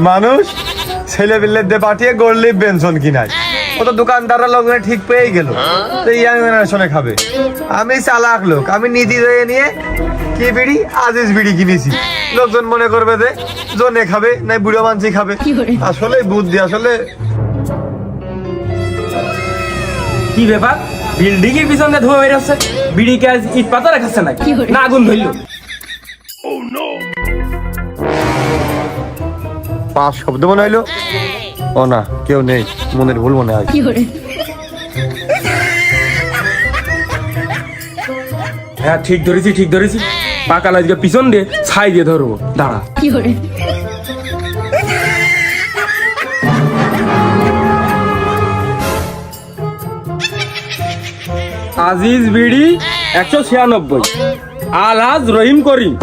মানুষ ছেলে পিলে দিয়ে পাঠিয়ে গড়লি বেনশন কিনায়, ও তো দোকানদাররা লোকজন ঠিক পেয়ে গেল, তো ইয়াং জেনারেশনে খাবে। আমি চালাক লোক, আমি নিধি হয়ে নিয়ে কি বিড়ি আজিজ বিড়ি কিনেছি, লোকজন মনে করবে যে জনে খাবে না বুড়ো মানসি খাবে। আসলে বুদ্ধি আসলে কি ব্যাপার, বিল্ডিং এর পিছনে ধোয়া বেরোচ্ছে, বিড়ি কে ইট পাতা রাখাচ্ছে নাকি না আগুন ধরলো? পাঁচ শব্দ মনে হইলো, ও না কেউ নেই, মনের ভুল মনে হয়। হ্যাঁ ঠিক ধরেছি ঠিক ধরেছি, পাকা লাজকে পিছন দিয়ে ছাই দিয়ে ধরবো, দাঁড়া। আজিজ বিড়ি 196, আলহাজ রহিম করিম।